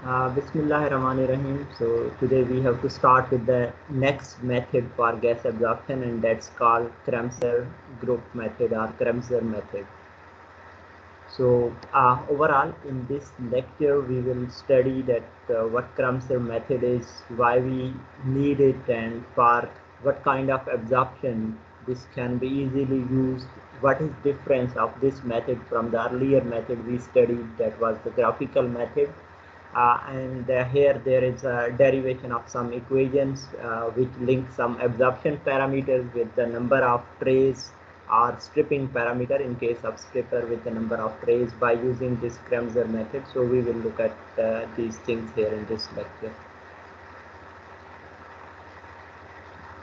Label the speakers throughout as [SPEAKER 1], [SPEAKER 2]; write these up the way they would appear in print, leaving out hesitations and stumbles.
[SPEAKER 1] Bismillahirrahmanirrahim. So today we have to start with the next method for gas absorption, and that's called Kremser group method or Kremser method. So overall in this lecture we will study that what Kremser method is, why we need it, and for what kind of absorption this can be easily used, what is difference of this method from the earlier method we studied, that was the graphical method. And here there is a derivation of some equations which link some absorption parameters with the number of trays or stripping parameter in case of stripper with the number of trays by using this Kremser method. So we will look at these things here in this lecture.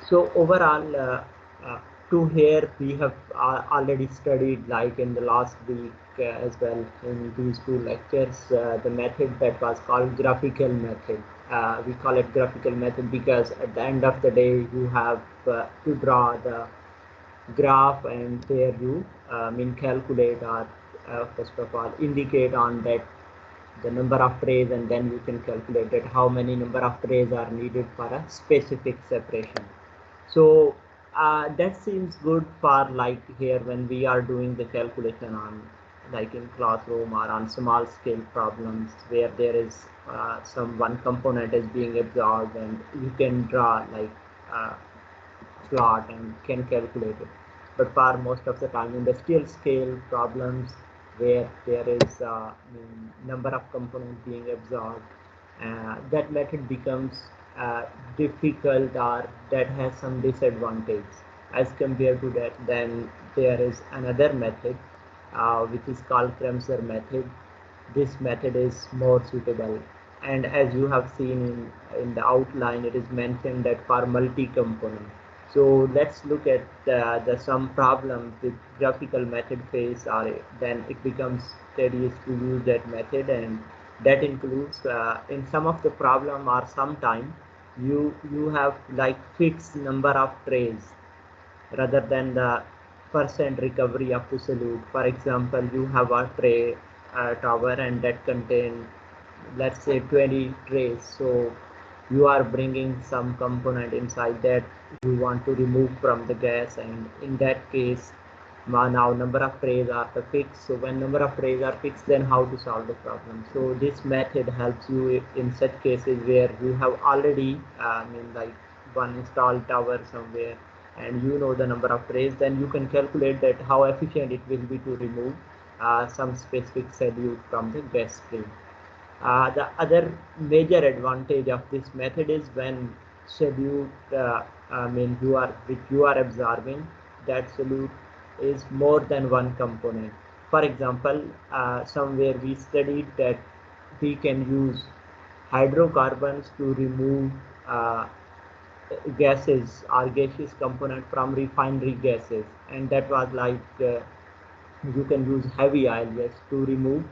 [SPEAKER 1] So overall to here we have already studied, like in the last week as well in these two lectures, the method that was called graphical method. We call it graphical method because at the end of the day you have to draw the graph, and there you calculate or first of all indicate on that the number of trays, and then you can calculate that how many number of trays are needed for a specific separation. So that seems good for like here when we are doing the calculation on like in classroom or on small scale problems where there is some one component is being absorbed and you can draw like plot and can calculate it. But for most of the time industrial scale problems where there is number of components being absorbed, that method becomes difficult, or that has some disadvantage as compared to that. Then there is another method which is called Kremser method. This method is more suitable, and as you have seen in the outline, it is mentioned that for multi-component. So let's look at the some problems with graphical method face, or then it becomes tedious to use that method, and that includes in some of the problem or sometime you have like fixed number of trays rather than the percent recovery of the solute. For example, you have a tray tower and that contain, let's say, 20 trays. So you are bringing some component inside that you want to remove from the gas, and in that case now number of trays are fixed. So when number of trays are fixed, then how to solve the problem? So this method helps you in such cases where you have already like one installed tower somewhere and you know the number of trays, then you can calculate that how efficient it will be to remove some specific solute from the gas stream. The other major advantage of this method is when solute, which you are absorbing, that solute is more than one component. For example, somewhere we studied that we can use hydrocarbons to remove gases or gaseous component from refinery gases, and that was like you can use heavy oil gas to remove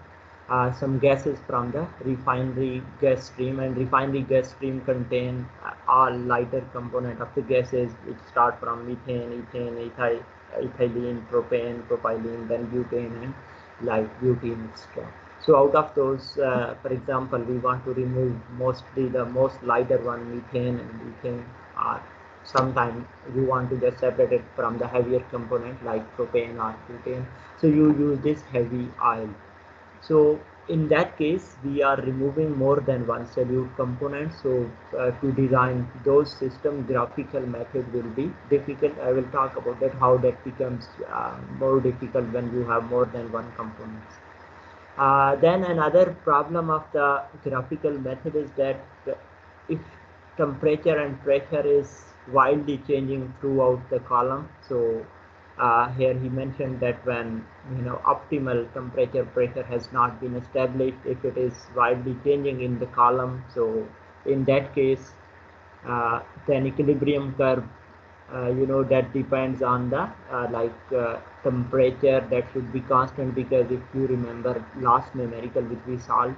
[SPEAKER 1] some gases from the refinery gas stream, and refinery gas stream contain all lighter component of the gases which start from methane, ethane, ethylene, propane, propylene, then butane, and like butane, etc. So out of those, for example, we want to remove mostly the most lighter one, methane and ethane, or sometimes you want to just separate it from the heavier component like propane or butane. So you use this heavy oil. So in that case, we are removing more than one solute component. So to design those system, graphical method will be difficult. I will talk about that, how that becomes more difficult when you have more than one component. Then another problem of the graphical method is that if temperature and pressure is wildly changing throughout the column. So here he mentioned that when optimal temperature pressure has not been established, if it is widely changing in the column, so in that case then equilibrium curve, that depends on the temperature that should be constant, because if you remember last numerical which we solved,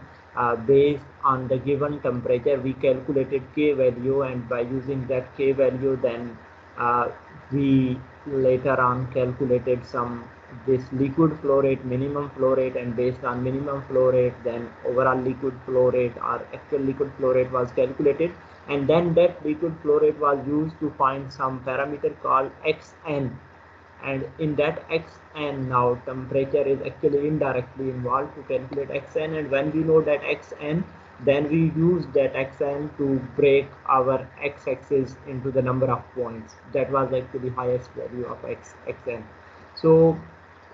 [SPEAKER 1] based on the given temperature we calculated K value, and by using that K value then we later on calculated some this liquid flow rate, minimum flow rate, and based on minimum flow rate, then overall liquid flow rate or actual liquid flow rate was calculated, and then that liquid flow rate was used to find some parameter called xn, and in that xn now temperature is actually indirectly involved to calculate xn, and when we know that xn, then we use that xn to break our x-axis into the number of points. That was actually highest value of xn. So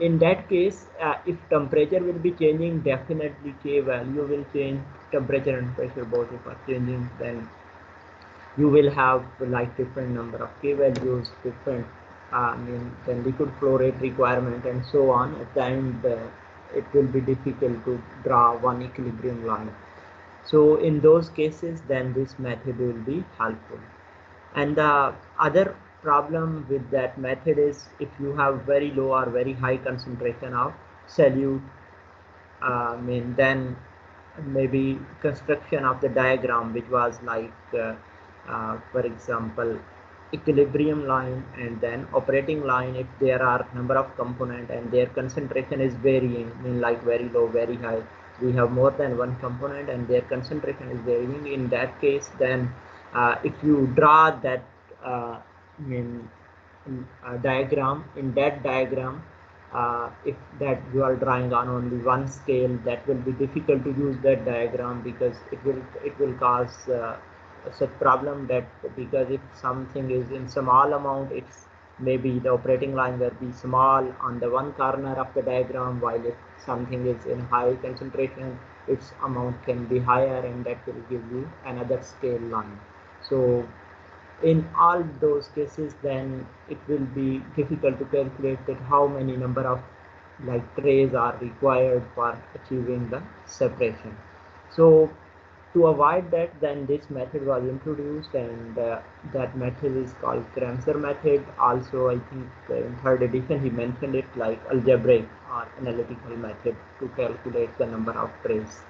[SPEAKER 1] in that case, if temperature will be changing, definitely K value will change. Temperature and pressure both if are changing, then you will have like different number of K values, different then liquid flow rate requirement, and so on. At the end, it will be difficult to draw one equilibrium line. So in those cases, then this method will be helpful. And the other problem with that method is if you have very low or very high concentration of solute, then maybe construction of the diagram, which was like, for example, equilibrium line and then operating line. If there are number of component and their concentration is varying, like very low, very high, we have more than one component and their concentration is varying. In that case, then if you draw that diagram, in that diagram, if that you are drawing on only one scale, that will be difficult to use that diagram, because it will cause such problem that, because if something is in small amount, it's maybe the operating line will be small on the one corner of the diagram, while if something is in high concentration, its amount can be higher, and that will give you another scale line. So in all those cases, then it will be difficult to calculate that how many number of like trays are required for achieving the separation. So to avoid that, then this method was introduced, and that method is called Kramser method. Also, I think in third edition he mentioned it like algebraic or analytical method to calculate the number of trays.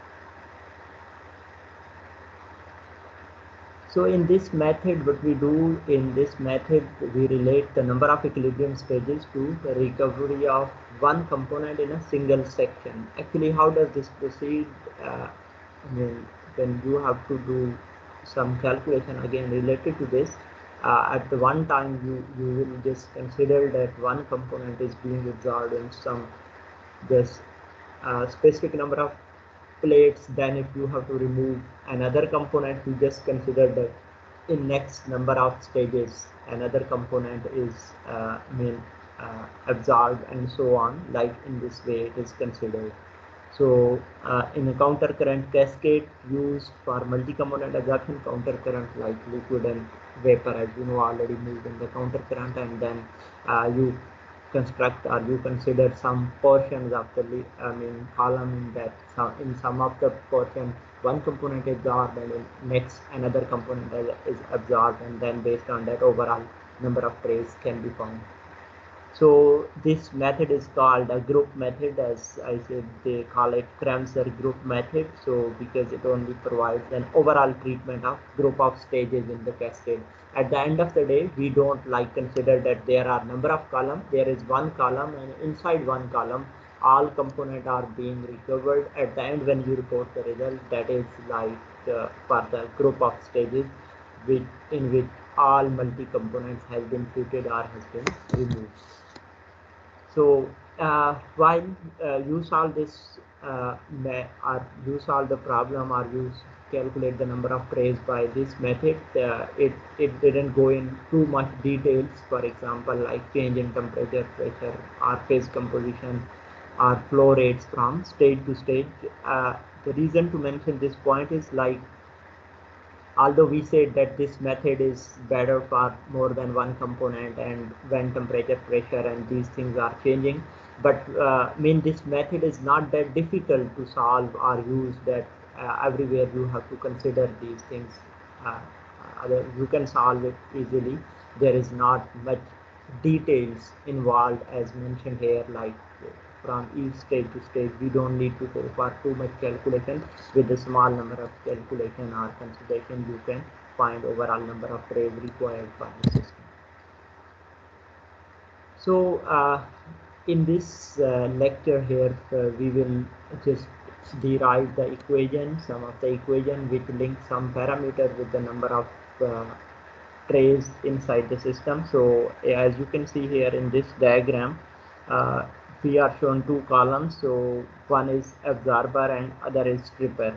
[SPEAKER 1] So in this method, what we do in this method, we relate the number of equilibrium stages to the recovery of one component in a single section. Actually, how does this proceed? When you have to do some calculation again related to this, at the one time you will just consider that one component is being absorbed in some this specific number of plates. Then if you have to remove another component, you just consider that in next number of stages another component is absorbed, and so on. Like in this way it is considered. So in a counter current cascade used for multi-component absorption, counter current like liquid and vapor, as you know, already moved in the counter current, and then you construct or you consider some portions of the column, in that in some of the portion one component is absorbed and in next another component is absorbed, and then based on that overall number of trays can be found. So this method is called a group method. As I said, they call it Kramser group method. So because it only provides an overall treatment of group of stages in the cascade. At the end of the day, we don't like consider that there are number of columns. There is one column, and inside one column, all components are being recovered. At the end, when you report the result, that is like for the group of stages, in which all multi-components has been treated or has been removed. So while you solve this or you solve the problem, or you calculate the number of trays by this method, it didn't go in too much details. For example, like change in temperature, pressure, or phase composition, or flow rates from stage to stage. The reason to mention this point is like, although we said that this method is better for more than one component and when temperature, pressure, and these things are changing, but this method is not that difficult to solve or use, that everywhere you have to consider these things. uh, you can solve it easily. There is not much details involved as mentioned here, like from each stage to stage. We don't need to go for too much calculation. With a small number of calculation or consideration, you can find overall number of trays required for the system. So in this lecture here, we will just derive the equation, some of the equation which link some parameter with the number of trays inside the system. So as you can see here in this diagram, we are shown two columns. So one is absorber and other is stripper.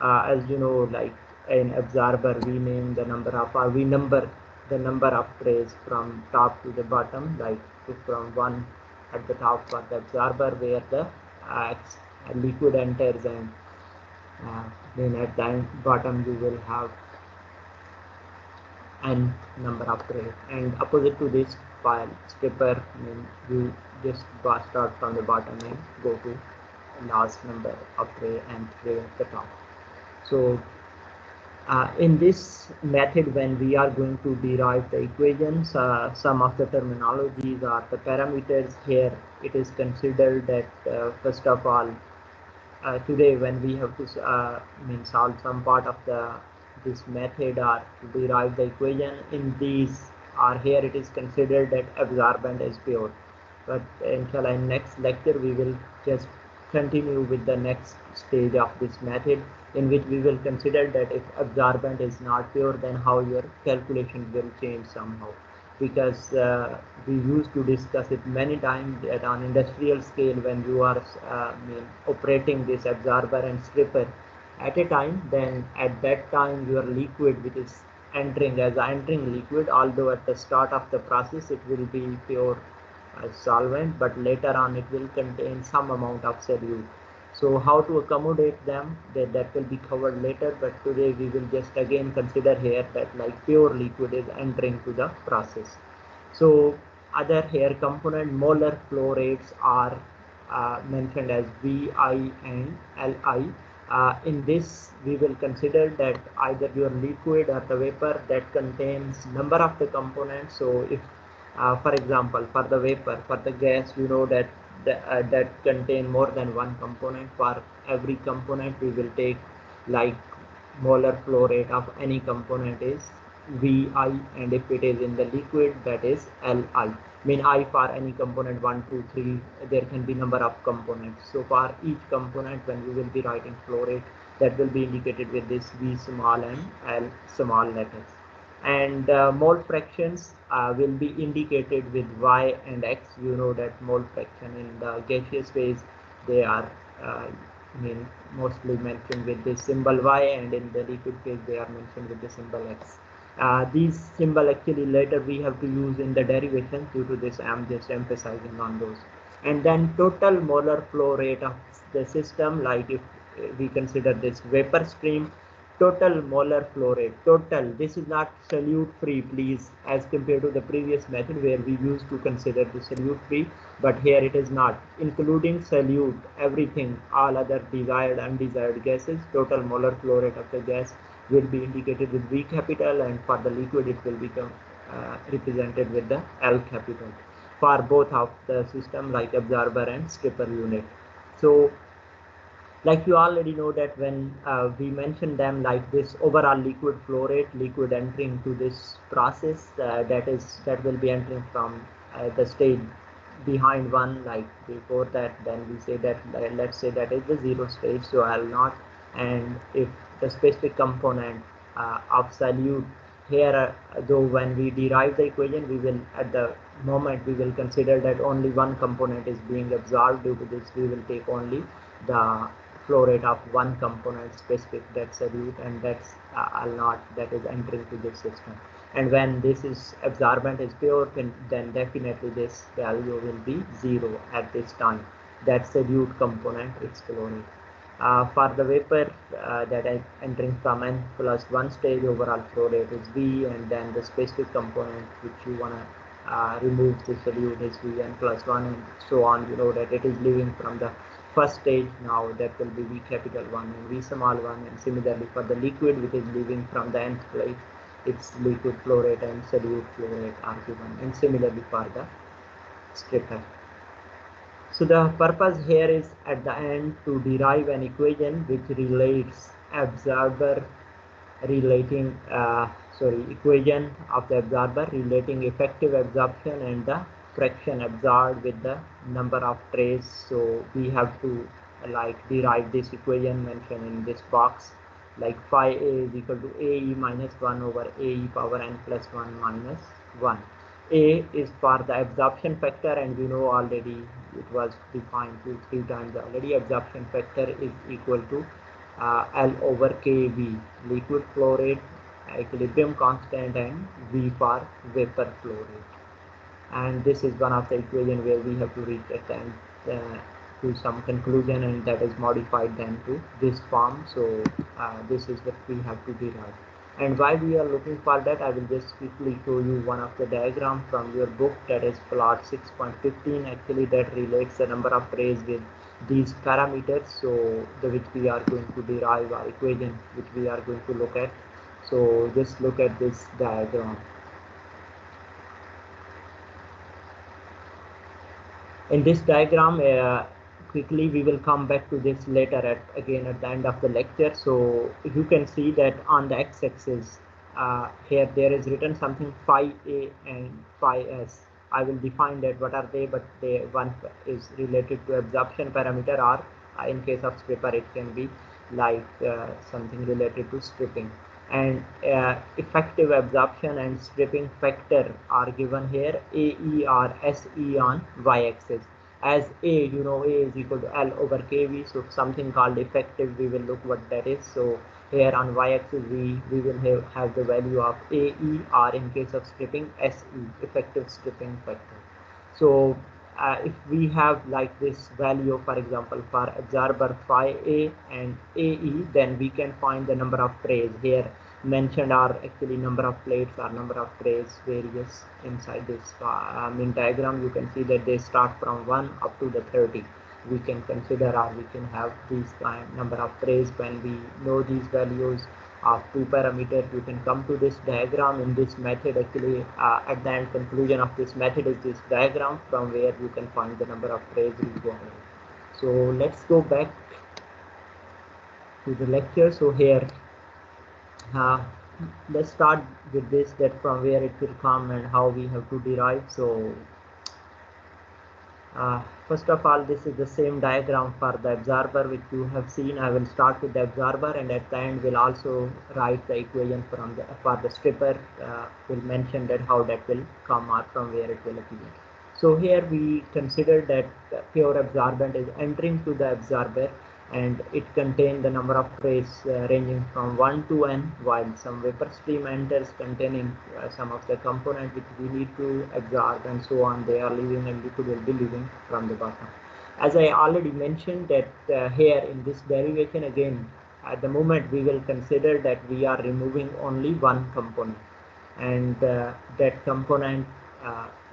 [SPEAKER 1] As you know, like in absorber, we name the number of, we number the number of trays from top to the bottom, like from one at the top for the absorber where the liquid enters, and then at the bottom you will have n number of trays. And opposite to this file stripper, you just start from the bottom and go to last number of tray and tray at the top. So in this method, when we are going to derive the equations, some of the terminologies are the parameters. Here it is considered that first of all, today when we have to solve some part of this method or to derive the equation, in these or here it is considered that absorbent is pure. But inshallah in next lecture we will just continue with the next stage of this method, in which we will consider that if absorbent is not pure, then how your calculation will change somehow. Because we used to discuss it many times that on industrial scale, when you are operating this absorber and stripper at a time, then at that time your liquid which is entering as entering liquid, although at the start of the process it will be pure solvent, but later on it will contain some amount of solute. So how to accommodate them, that will be covered later, but today we will just again consider here that like pure liquid is entering to the process. So other here component molar flow rates are mentioned as VI and LI. In this we will consider that either your liquid or the vapor that contains number of the components. So if for example, for the vapor, for the gas, you know that that contain more than one component. For every component we will take like molar flow rate of any component is VI, and if it is in the liquid, that is LI. Mean I for any component 1, 2, 3, there can be number of components. So for each component, when we will be writing flow rate, that will be indicated with this V small and L small letters. And mole fractions will be indicated with Y and X. You know that mole fraction in the gaseous phase, they are mostly mentioned with the symbol Y, and in the liquid phase they are mentioned with the symbol X. These symbol actually later we have to use in the derivation. Due to this I am just emphasizing on those. And then total molar flow rate of the system, like if we consider this vapor stream, total molar flow rate, total, this is not solute free, please, as compared to the previous method where we used to consider the solute free, but here it is not, including solute, everything, all other desired, undesired gases, total molar flow rate of the gas will be indicated with V capital, and for the liquid it will become represented with the L capital for both of the system, like absorber and stripper unit. So like you already know that when we mention them like this overall liquid flow rate, liquid entering to this process, that will be entering from the stage behind one, like before that, then we say that let's say that is the zero stage, so I'll not. And if the specific component of solute here, though when we derive the equation, we will at the moment we will consider that only one component is being absorbed. Due to this, we will take only the flow rate of one component specific, that's solute, and that's I'll not, that is entering to this system. And when this is absorbent is pure, then definitely this value will be 0 at this time. That's solute component, its flow rate. For the vapor that is entering from n plus 1 stage, overall flow rate is V, and then the specific component which you want to remove the solute is Vn plus 1, and so on. You know that it is leaving from the first stage, now that will be V capital 1 and V small 1, and similarly for the liquid which is leaving from the nth place, its liquid flow rate and solute flow rate are given, and similarly for the stripper. So the purpose here is at the end to derive an equation which relates absorber equation of the absorber relating effective absorption and the fraction absorbed with the number of trays. So we have to like derive this equation mentioned in this box, like phi a is equal to ae minus 1 over ae power n plus 1 minus 1. A is for the absorption factor, and we know already it was defined 2-3 times already. Absorption factor is equal to L over Kv, liquid flow rate, equilibrium constant, and V for vapor flow rate. And this is one of the equation where we have to reach at the end to some conclusion, and that is modified then to this form. So this is what we have to derive. And why we are looking for that, I will just quickly show you one of the diagram from your book, that is plot 6.15. Actually that relates the number of trays with these parameters, so which we are going to derive our equation, which we are going to look at. So just look at this diagram. In this diagram, quickly we will come back to this later again at the end of the lecture. So you can see that on the x-axis here there is written something phi a and phi s. I will define that what are they, but one is related to absorption parameter, or in case of stripper it can be like something related to stripping. And effective absorption and stripping factor are given here, AE or SE on y-axis. As A, you know, A is equal to L over Kv, so something called effective, we will look what that is. So here on y-axis we will have the value of AE, or in case of stripping, SE, effective stripping factor. So if we have like this value, for example, for absorber phi A and AE, then we can find the number of trays. Here mentioned are actually number of plates or number of trays various inside this diagram. You can see that they start from 1 up to the 30. We can consider, or we can have these number of trays. When we know these values of 2 parameters, you can come to this diagram. In this method, actually at the end conclusion of this method is this diagram from where you can find the number of trays required. So let's go back to the lecture. So here let's start with this, that from where it will come and how we have to derive. So first of all, this is the same diagram for the absorber which you have seen. I will start with the absorber, and at the end will also write the equation for the stripper. Will mention that how that will come or from where it will appear. So here we consider that pure absorbent is entering to the absorber, and it contains the number of trays ranging from 1 to n, while some vapor stream enters containing some of the component which we need to absorb, and so on. They are leaving, and liquid will be leaving from the bottom. As I already mentioned that here in this derivation, again at the moment we will consider that we are removing only one component, and that component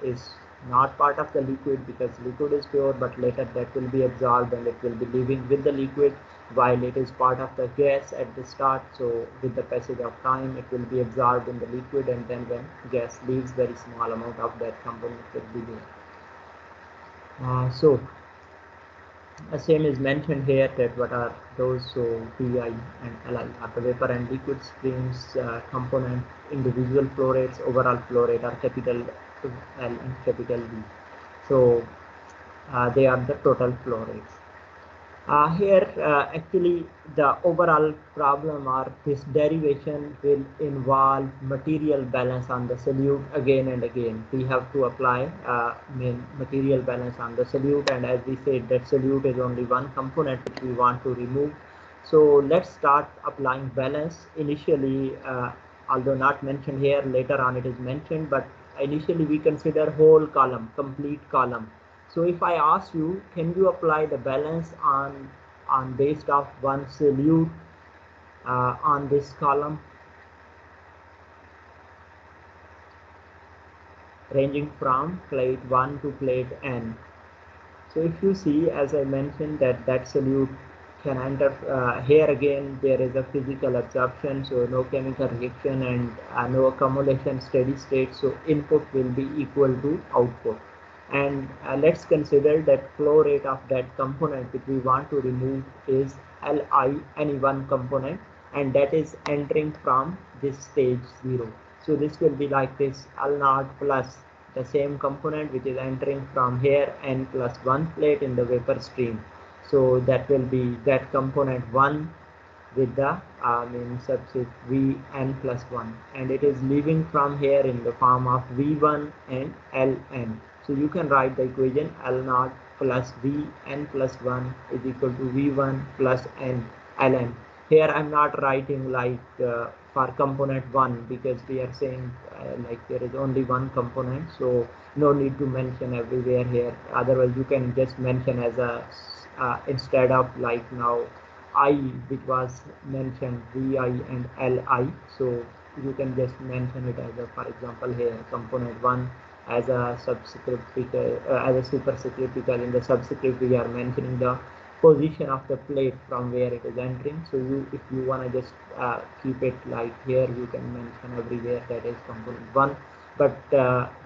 [SPEAKER 1] is not part of the liquid, because liquid is pure, but later that will be absorbed and it will be living with the liquid, while it is part of the gas at the start. So with the passage of time it will be absorbed in the liquid, and then when gas leaves, very small amount of that component will be there. So the same is mentioned here, that what are those. So Pi and Li are the vapor and liquid streams component. Individual flow rates, overall flow rate are capital L and capital V. So they are the total flow rates. Here actually the overall problem or this derivation will involve material balance on the solute again and again. We have to apply material balance on the solute, and as we said that solute is only one component which we want to remove. So let's start applying balance. Initially, although not mentioned here, later on it is mentioned, but initially we consider whole column, complete column. So if I ask you, can you apply the balance on based of one solute on this column ranging from plate 1 to plate n? So if you see, as I mentioned, that solute can enter here again there is a physical absorption, so no chemical reaction and no accumulation, steady state. So input will be equal to output. And let's consider that flow rate of that component which we want to remove is Li, any one component, and that is entering from this stage 0. So this will be like this, L0 plus the same component which is entering from here n plus 1 plate in the vapor stream. So that will be that component 1 with the subset Vn plus 1, and it is leaving from here in the form of V1 and Ln. So you can write the equation L0 plus Vn plus 1 is equal to V1 plus n Ln. Here I'm not writing like for component 1 because we are saying like there is only one component, so no need to mention everywhere here. Otherwise you can just mention as a instead of like now I which was mentioned Vi and Li, so you can just mention it as a, for example here component 1 as a subscript as a superscript, because in the subscript we are mentioning the position of the plate from where it is entering. So you, if you want to just keep it like here, you can mention everywhere that is component 1, but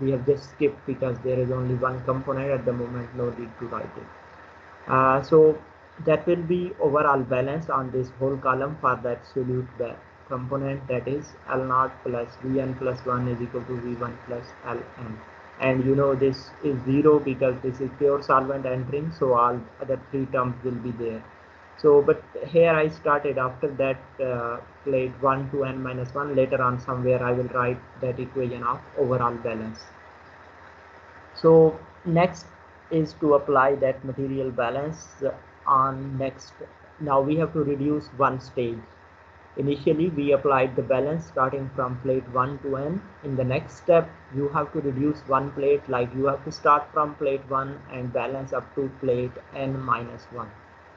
[SPEAKER 1] we have just skipped because there is only one component at the moment, no need to write it. So that will be overall balance on this whole column for that solute component, that is L0 plus Vn plus 1 is equal to V1 plus Ln. And you know this is 0 because this is pure solvent entering, so all other three terms will be there. So but here I started after that plate 1 to n minus 1. Later on somewhere I will write that equation of overall balance. So next is to apply that material balance on next. Now we have to reduce one stage. Initially we applied the balance starting from plate 1 to n. In the next step you have to reduce one plate, like you have to start from plate 1 and balance up to plate n minus 1.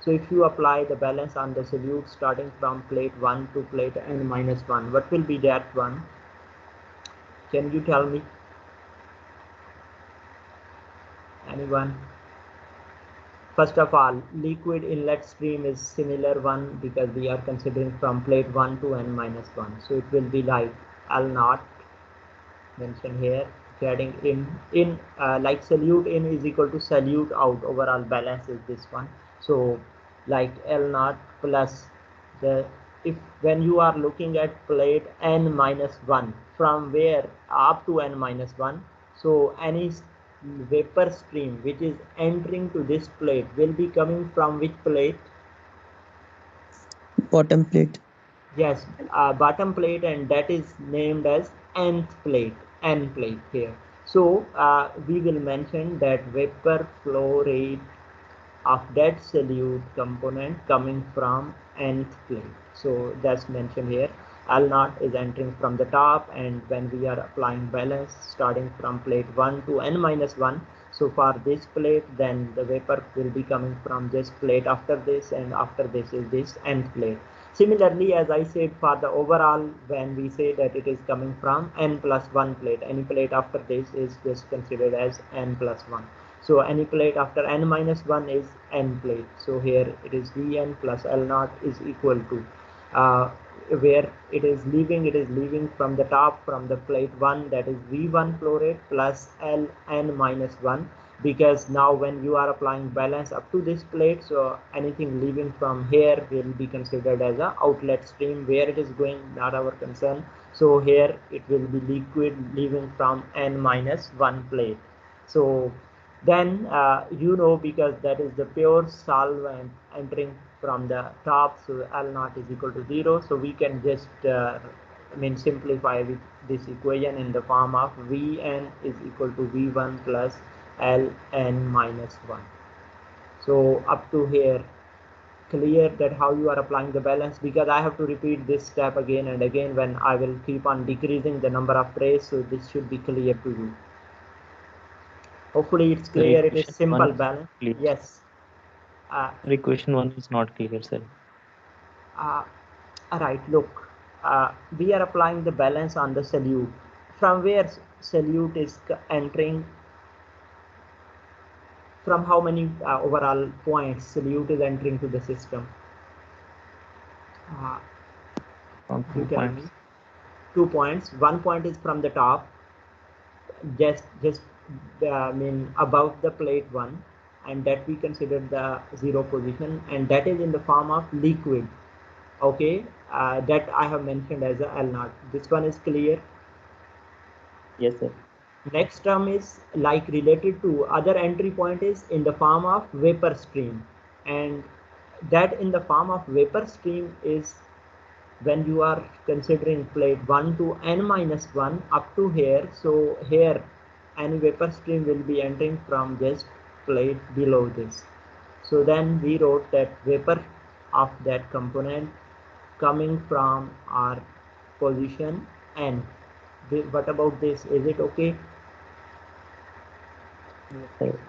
[SPEAKER 1] So if you apply the balance on the solute starting from plate 1 to plate n minus 1, what will be that one? Can you tell me? Anyone? First of all, liquid inlet stream is similar one because we are considering from plate 1 to n minus 1. So it will be like L0 mentioned here, getting in like solute in is equal to solute out. Overall balance is this one. So like L0 plus the, if when you are looking at plate n minus 1 from where up to n minus 1, so any vapor stream which is entering to this plate will be coming from which plate?
[SPEAKER 2] Bottom plate.
[SPEAKER 1] Yes, bottom plate, and that is named as nth plate, n plate here. So we will mention that vapor flow rate of that solute component coming from nth plate. So that's mentioned here. L0 is entering from the top, and when we are applying balance starting from plate 1 to n minus 1, so for this plate then the vapor will be coming from this plate after this, and after this is this nth plate. Similarly, as I said, for the overall, when we say that it is coming from n plus 1 plate, any plate after this is just considered as n plus 1. So any plate after n minus 1 is n plate. So here it is Vn plus L0 is equal to where it is leaving from the top from the plate 1, that is V1 flow rate plus Ln minus 1, because now when you are applying balance up to this plate, so anything leaving from here will be considered as a outlet stream. Where it is going, not our concern. So here it will be liquid leaving from n minus 1 plate. So then you know, because that is the pure solvent entering from the top, so L0 is equal to 0. So we can just simplify with this equation in the form of Vn is equal to V1 plus Ln minus 1. So up to here clear that how you are applying the balance, because I have to repeat this step again and again when I will keep on decreasing the number of trays. So this should be clear to you. Hopefully it's clear. It is simple balance. Yes.
[SPEAKER 3] Equation 1 is not clear, sir.
[SPEAKER 1] Right, look, we are applying the balance on the solute. From where solute is entering, from how many overall points solute is entering to the system?
[SPEAKER 3] From 2 points.
[SPEAKER 1] 2 points. 1 point is from the top, just above the plate 1, and that we consider the 0 position, and that is in the form of liquid. Okay, that I have mentioned as a L0. This one is clear?
[SPEAKER 3] Yes, sir.
[SPEAKER 1] Next term is like related to other entry point is in the form of vapor stream, and that in the form of vapor stream is when you are considering plate 1 to n minus 1 up to here. So here any vapor stream will be entering from just plate below this. So then we wrote that vapor of that component coming from our position n. What about this? Is it okay?
[SPEAKER 3] Yes, sir.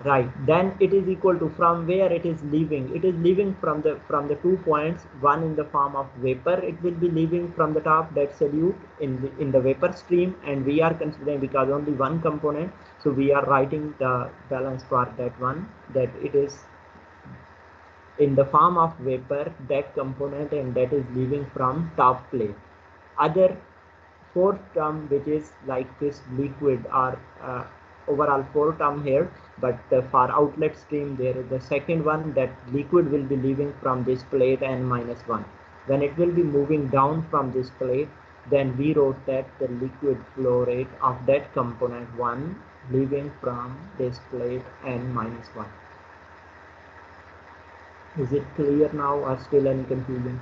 [SPEAKER 1] Right, then it is equal to from where it is leaving. It is leaving from the 2 points, one in the form of vapor. It will be leaving from the top, that solute in the vapor stream, and we are considering because only one component, so we are writing the balance for that one, that it is in the form of vapor, that component, and that is leaving from top plate. Other fourth term, which is like this liquid, or overall 4 term here, but for outlet stream there is the second one, that liquid will be leaving from this plate n minus 1. When it will be moving down from this plate, then we wrote that the liquid flow rate of that component 1 leaving from this plate n minus 1. Is it clear now, or still any confusion?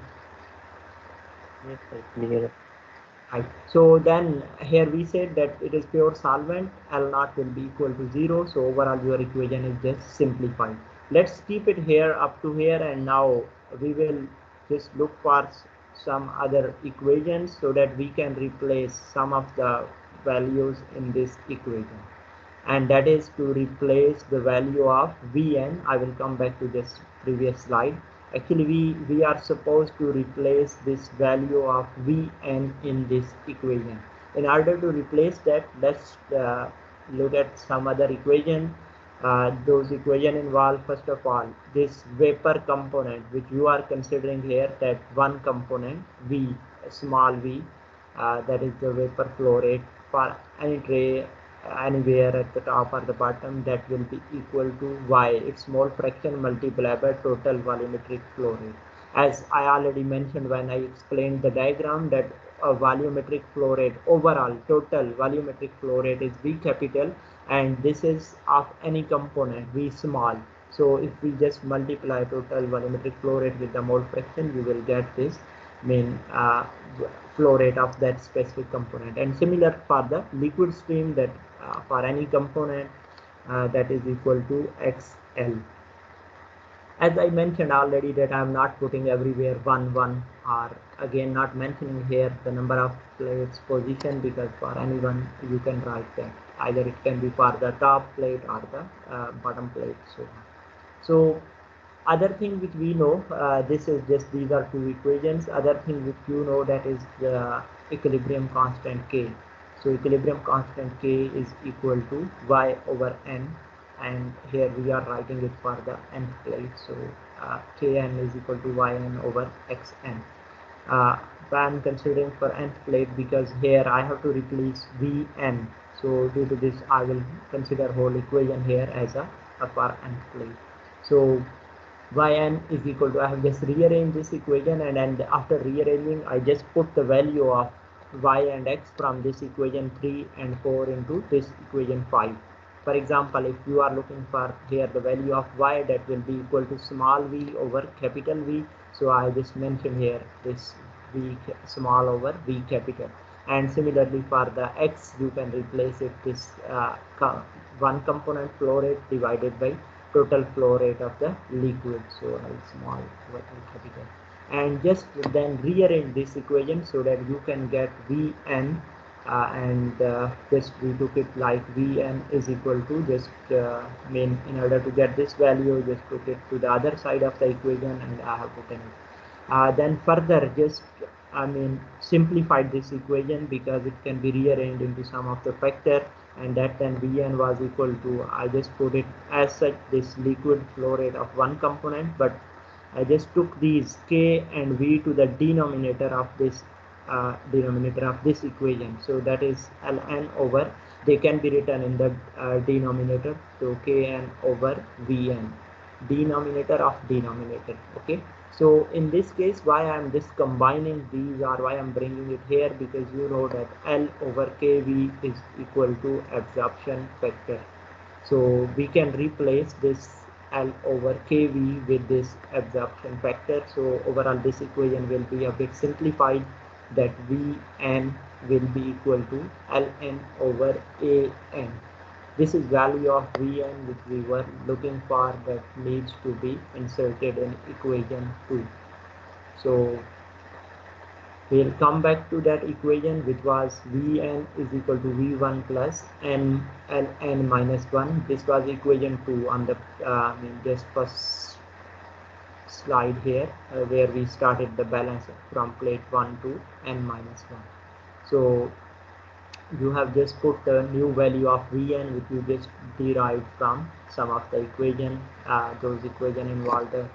[SPEAKER 3] Yes, sir. Clear.
[SPEAKER 1] Right. So then here we said that it is pure solvent, L naught will be equal to 0. So overall your equation is just simplified. Let's keep it here up to here, and now we will just look for some other equations so that we can replace some of the values in this equation. And that is to replace the value of Vn. I will come back to this previous slide. Actually we are supposed to replace this value of Vn in this equation. In order to replace that, let's look at some other equation. Those equation involve, first of all, this vapor component which you are considering here, that one component V, small v, that is the vapor flow rate for any tray anywhere at the top or the bottom, that will be equal to y, its mole fraction multiplied by total volumetric flow rate. As I already mentioned when I explained the diagram, that a volumetric flow rate, overall total volumetric flow rate is V capital, and this is of any component V small. So if we just multiply total volumetric flow rate with the mole fraction, we will get this mean flow rate of that specific component. And similar for the liquid stream, that for any component that is equal to XL. As I mentioned already, that I am not putting everywhere 1 1, or again not mentioning here the number of plates position, because for anyone you can write that either it can be for the top plate or the bottom plate. So other thing which we know, this is just, these are two equations. Other thing which you know, that is the equilibrium constant K. So equilibrium constant K is equal to y over n, and here we are writing it for the nth plate. So Kn is equal to yn over xn. I'm considering for nth plate because here I have to replace Vn. So due to this, I will consider whole equation here as a for nth plate. So yn is equal to, I have just rearranged this equation, and after rearranging I just put the value of y and x from this equation 3 and 4 into this equation 5. For example, if you are looking for here the value of y, that will be equal to small v over capital V. So I just mentioned here this v small over v capital. And similarly for the x, you can replace it this one component flow rate divided by total flow rate of the liquid. So L small over L capital, and just then rearrange this equation so that you can get Vn, and just we took it like Vn is equal to just in order to get this value, just took it to the other side of the equation, and I have put in it. Then further just simplified this equation because it can be rearranged into some of the factor, and that then Vn was equal to, I just put it as such, this liquid flow rate of one component, but I just took these K and V to the denominator of this equation. So that is Ln over, they can be written in the denominator, so Kn over Vn, denominator of denominator. Okay, So in this case, why I'm just combining these, or why I'm bringing it here, because you know that L over KV is equal to absorption factor. So we can replace this L over KV with this absorption factor. So overall this equation will be a bit simplified, that Vn will be equal to Ln over An. This is value of Vn which we were looking for, that needs to be inserted in equation 2. So we'll come back to that equation, which was Vn is equal to V1 plus n Ln minus 1. This was equation 2 on the just first slide here, where we started the balance from plate 1 to n minus 1. So you have just put the new value of Vn, which you just derived from some of the equation. Those equation involved the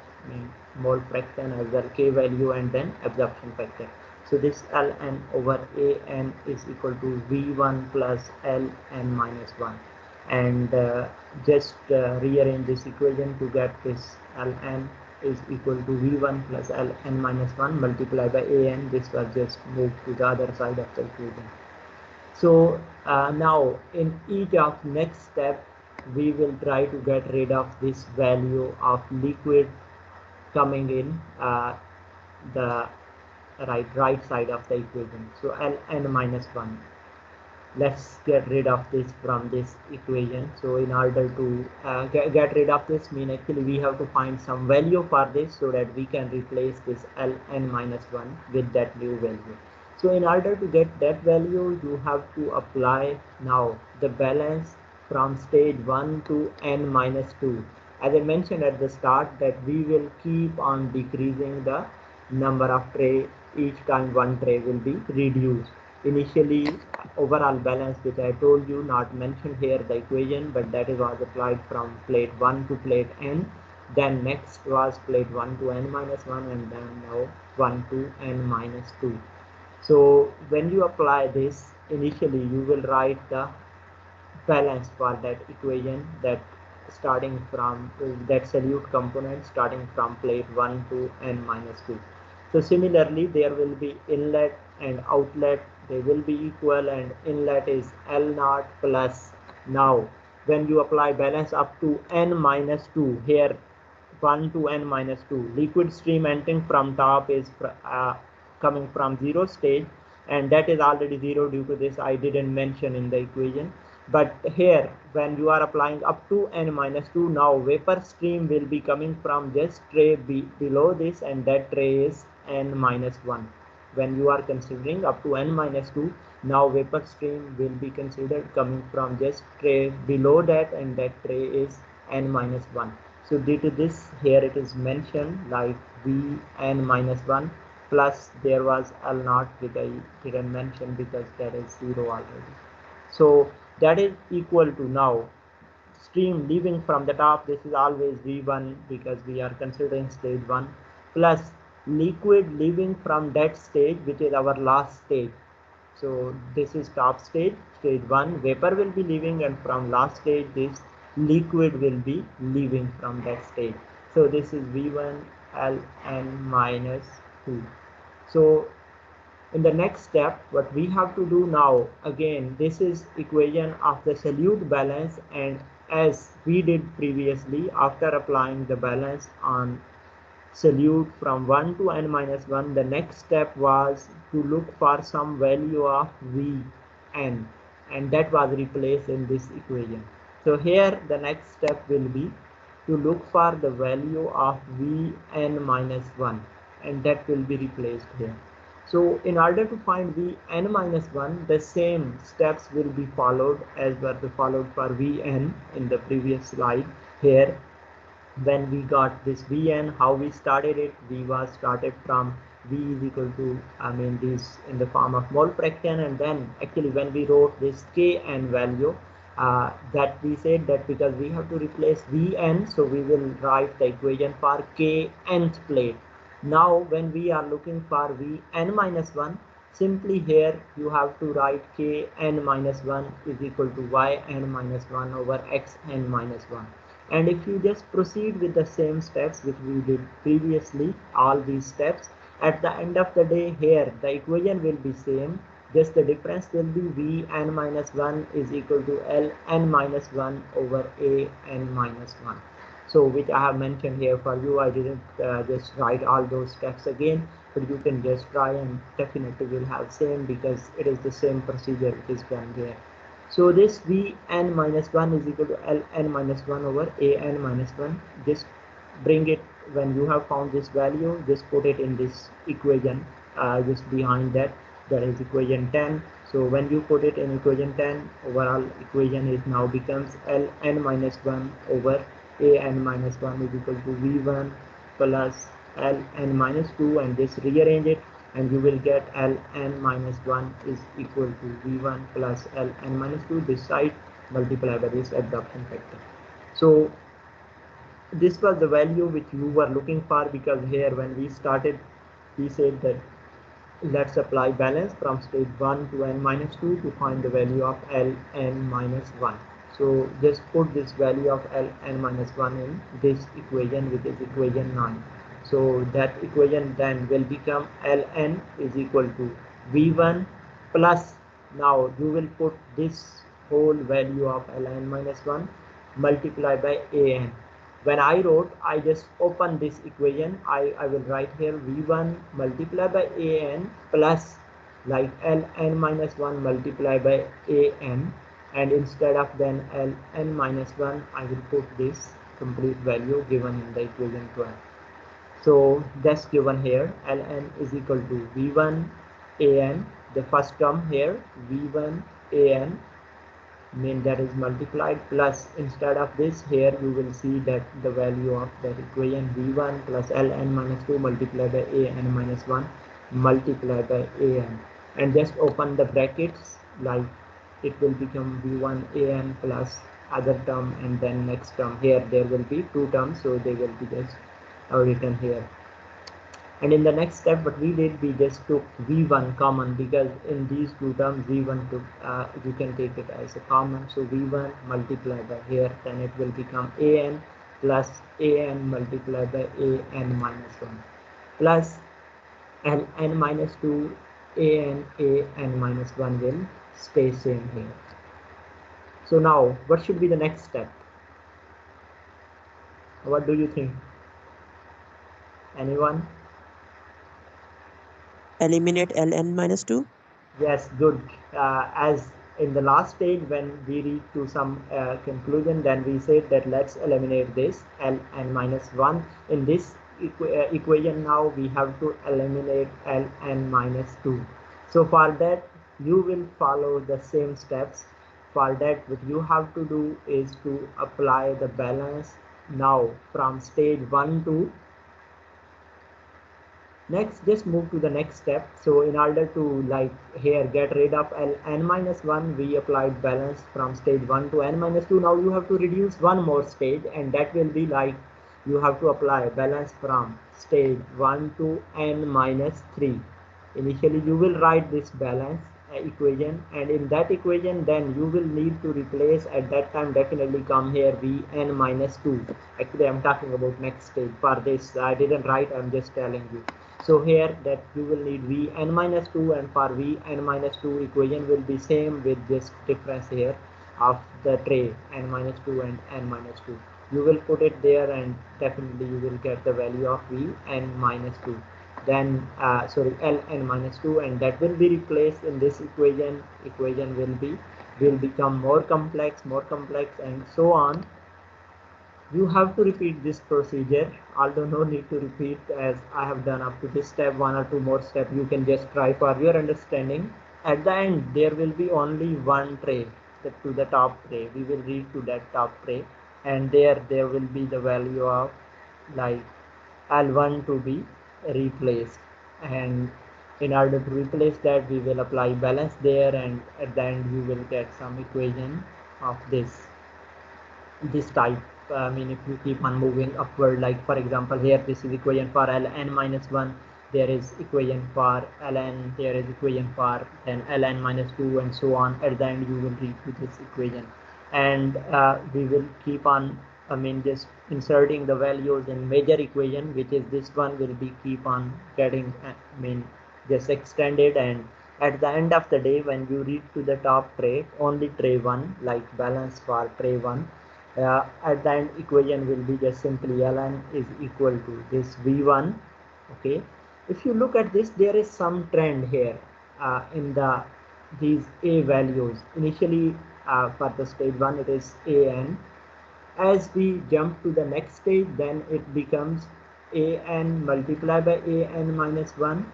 [SPEAKER 1] mole fraction as well K value and then absorption factor. So this Ln over An is equal to V1 plus Ln minus 1, and just rearrange this equation to get this Ln is equal to V1 plus Ln minus 1 multiplied by An. This was just moved to the other side of the equation. So now in each of next step, we will try to get rid of this value of liquid coming in the right side of the equation. So Ln minus 1. Let's get rid of this from this equation. So in order to get rid of this, actually we have to find some value for this, so that we can replace this Ln minus 1 with that new value. So in order to get that value, you have to apply now the balance from stage 1 to n minus 2. As I mentioned at the start, that we will keep on decreasing the number of tray each time one tray will be reduced. Initially, overall balance, which I told you, not mentioned here the equation, but that is was applied from plate 1 to plate n. Then next was plate 1 to n minus 1, and then now 1 to n minus 2. So when you apply this, initially you will write the balance for that equation, that starting from that solute component starting from plate 1 to n minus 2. So similarly, there will be inlet and outlet, they will be equal, and inlet is L naught plus, now when you apply balance up to n minus 2, here 1 to n minus 2, liquid stream entering from top is coming from 0 stage, and that is already 0. Due to this, I didn't mention in the equation. But here, when you are applying up to n minus 2, now vapor stream will be coming from just tray below this, and that tray is n minus 1. When you are considering up to n minus 2, now vapor stream will be considered coming from just tray below that, and that tray is n minus 1. So due to this, here it is mentioned like Vn minus 1 plus there was L naught, which I didn't mention because that is 0 already. So that is equal to, now stream leaving from the top, this is always V1 because we are considering stage 1, plus liquid leaving from that stage, which is our last stage. So this is top stage, stage 1, vapor will be leaving, and from last stage this liquid will be leaving from that stage. So this is V1 Ln minus 2. So in the next step, what we have to do now, again, this is equation of the solute balance, and as we did previously, after applying the balance on solute from 1 to n minus 1, the next step was to look for some value of Vn, and that was replaced in this equation. So here the next step will be to look for the value of Vn minus 1, and that will be replaced here. So in order to find Vn minus 1, the same steps will be followed as were followed for Vn in the previous slide. Here, when we got this Vn, how we started it, we was started from V is equal to, this in the form of mole fraction, and then actually when we wrote this Kn value, that we said that because we have to replace Vn, so we will write the equation for Knth plate. Now when we are looking for Vn minus 1, simply here you have to write Kn minus 1 is equal to Yn minus 1 over Xn minus 1. And if you just proceed with the same steps which we did previously, all these steps, at the end of the day here the equation will be same, just the difference will be Vn minus 1 is equal to Ln minus 1 over An minus 1. So which I have mentioned here for you. I didn't just write all those steps again, but you can just try and definitely will have same, because it is the same procedure which is done there. So this Vn minus 1 is equal to Ln minus 1 over An minus 1. Just bring it, when you have found this value, just put it in this equation just behind that, that is equation 10. So when you put it in equation 10, overall equation is now becomes Ln minus 1 over An minus 1 is equal to V1 plus Ln minus 2, and just rearrange it, and you will get Ln minus 1 is equal to V1 plus Ln minus 2, this side multiplied by this absorption factor. So this was the value which you were looking for, because here when we started we said that let's apply balance from stage 1 to n minus 2 to find the value of Ln minus 1. So just put this value of Ln minus 1 in this equation, which is equation 9. So that equation then will become Ln is equal to V1 plus, now you will put this whole value of Ln minus 1 multiplied by An. When I wrote, I just open this equation, I will write here V1 multiplied by An plus like Ln minus 1 multiplied by An, and instead of then Ln minus 1 I will put this complete value given in the equation 12. So that's given here, Ln is equal to V1 An, the first term here V1 An, mean that is multiplied, plus instead of this here you will see that the value of that equation V1 plus Ln minus 2 multiplied by An minus 1 multiplied by An, and just open the brackets, like it will become V1 An plus other term, and then next term here there will be two terms, so they will be just written here. And in the next step what we did, we just took V1 common, because in these two terms V1 took you can take it as a common, so V1 multiplied by here, then it will become An plus An multiplied by An minus 1 plus Ln minus 2 An minus 1 will stay same here. So now what should be the next step? What do you think? Anyone?
[SPEAKER 3] Eliminate Ln minus 2.
[SPEAKER 1] Yes, good. As in the last stage, when we reach to some conclusion, then we said that let's eliminate this Ln minus 1. In this equation now, we have to eliminate Ln minus 2. So for that, you will follow the same steps. For that, what you have to do is to apply the balance now from stage 1 to next. Just move to the next step. So in order to like here get rid of Ln minus 1, we applied balance from stage 1 to n minus 2. Now you have to reduce one more stage, and that will be like you have to apply balance from stage 1 to n minus 3. Initially you will write this balance equation, and in that equation then you will need to replace at that time, definitely come here Vn minus 2. Actually I'm talking about next stage. For this I didn't write, I'm just telling you. So here that you will need Vn minus 2, and for Vn minus 2 equation will be same with this difference here of the tray n minus 2 and n minus 2. You will put it there, and definitely you will get the value of Vn minus 2. Then sorry, Ln minus 2, and that will be replaced in this equation. Equation will become more complex, and so on. You have to repeat this procedure, although no need to repeat, as I have done up to this step. One or two more steps you can just try for your understanding. At the end there will be only one tray, to the top tray. We will read to that top tray, and there will be the value of like L1 to be replaced, and in order to replace that we will apply balance there, and at the end you will get some equation of this type. I mean, if you keep on moving upward, like for example here this is equation for Ln minus 1, there is equation for Ln, there is equation for then Ln minus 2, and so on. At the end you will reach to this equation, and we will keep on just inserting the values in major equation, which is this one, will be keep on getting just extended, and at the end of the day when you reach to the top tray, only tray 1, like balance for tray 1, at the end equation will be just simply ln is equal to this v1. Okay, if you look at this, there is some trend here in these a values. Initially for the stage 1 it is an. As we jump to the next stage, then it becomes an multiplied by an minus 1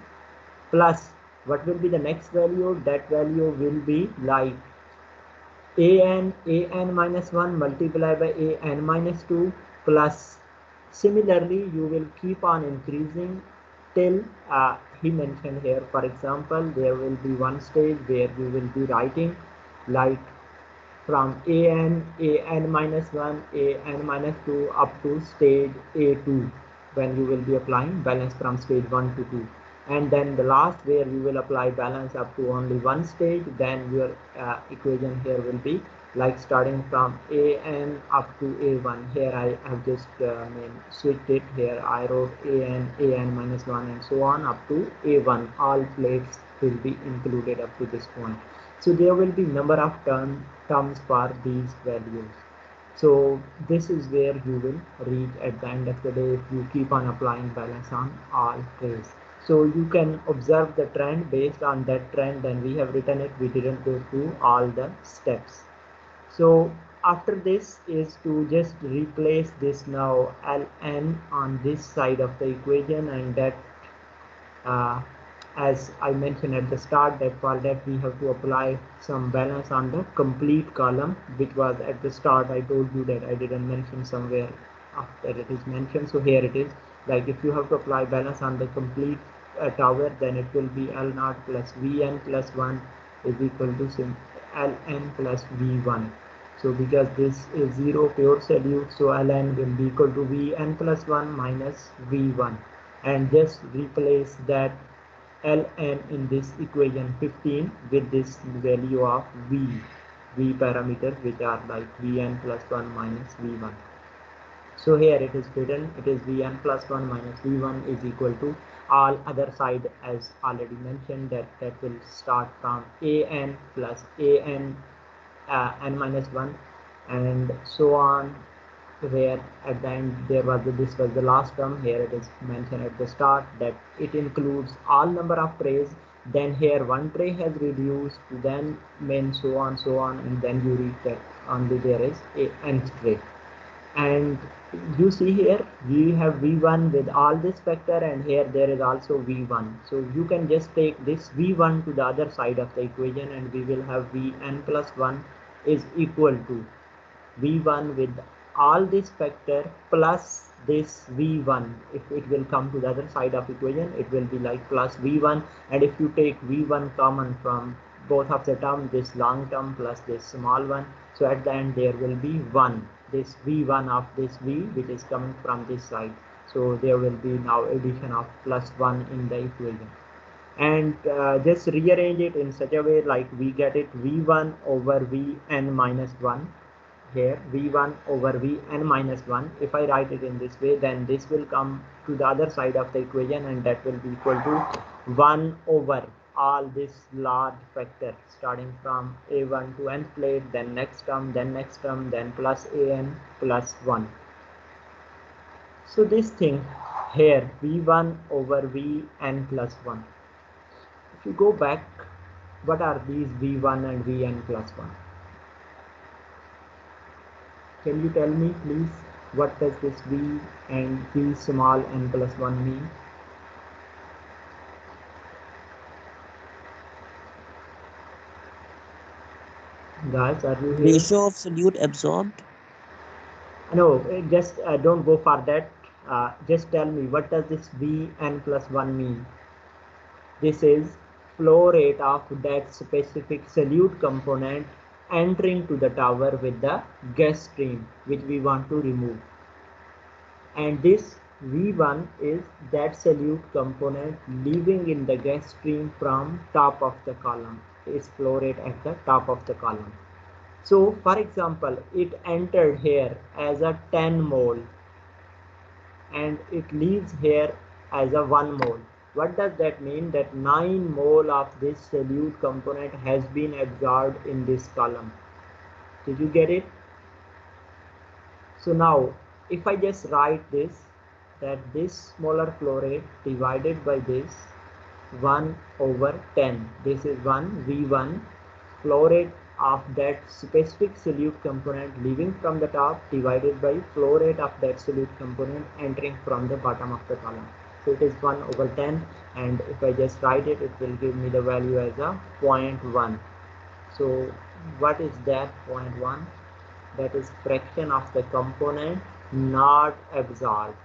[SPEAKER 1] plus what will be the next value. That value will be like an minus 1 multiplied by an minus 2 plus. Similarly you will keep on increasing till he mentioned here, for example, there will be one stage where you will be writing like from an minus 1, an minus 2 up to stage a2, when you will be applying balance from stage 1 to 2, and then the last where you will apply balance up to only one stage. Then your equation here will be like starting from an up to a1. Here I have just switched it. Here I wrote an minus 1 and so on up to a1. All plates will be included up to this point. So there will be number of terms for these values. So this is where you will reach at the end of the day if you keep on applying balance on all trays. So you can observe the trend. Based on that trend, then we have written it. We didn't go through all the steps. So after this is to just replace this now ln on this side of the equation, and that as I mentioned at the start, that for that we have to apply some balance on the complete column, which was at the start. I told you that I didn't mention somewhere after it is mentioned. So here it is, like if you have to apply balance on the complete tower, then it will be L0 plus Vn plus 1 is equal to Ln plus V1. So because this is 0 pure solute, so Ln will be equal to Vn plus 1 minus V1, and just replace that ln in this equation 15 with this value of v parameters, which are like vn plus 1 minus v1. So here it is written, it is vn plus 1 minus v1 is equal to all other side, as already mentioned, that will start from an plus an n minus 1 and so on, where at the end there was this was the last term. Here it is mentioned at the start that it includes all number of trays. Then here one tray has reduced, then so on, and then you reach that only there is a nth tray. And you see here we have v1 with all this factor, and here there is also v1. So you can just take this v1 to the other side of the equation, and we will have vn plus 1 is equal to v1 with all this factor plus this v1. If it will come to the other side of equation, it will be like plus v1, and if you take v1 common from both of the terms, this long term plus this small one, so at the end there will be 1, this v1 of this v which is coming from this side. So there will be now addition of plus 1 in the equation, and just rearrange it in such a way like we get it v1 over vn minus 1. Here v1 over vn minus 1, if I write it in this way, then this will come to the other side of the equation, and that will be equal to 1 over all this large factor starting from a1 to nth plate, then next term, then plus an plus 1. So this thing here v1 over vn plus 1, if you go back, what are these v1 and vn plus 1? Can you tell me please, what does this v and v small n plus 1 mean? Guys, are you here?
[SPEAKER 3] Ratio of solute absorbed.
[SPEAKER 1] No, just don't go for that. Just tell me, what does this v n plus 1 mean? This is flow rate of that specific solute component entering to the tower with the gas stream which we want to remove. And this V1 is that solute component leaving in the gas stream from top of the column, is flow rate at the top of the column. So for example, it entered here as a 10 mole and it leaves here as a 1 mole. What does that mean? That 9 mole of this solute component has been absorbed in this column. Did you get it? So now if I just write this, that this molar flow rate divided by this 1 over 10, this is 1 V1 flow rate of that specific solute component leaving from the top divided by flow rate of that solute component entering from the bottom of the column. So it is 1 over 10, and if I just write it, it will give me the value as a 0.1. So what is that 0.1? That is fraction of the component not absorbed.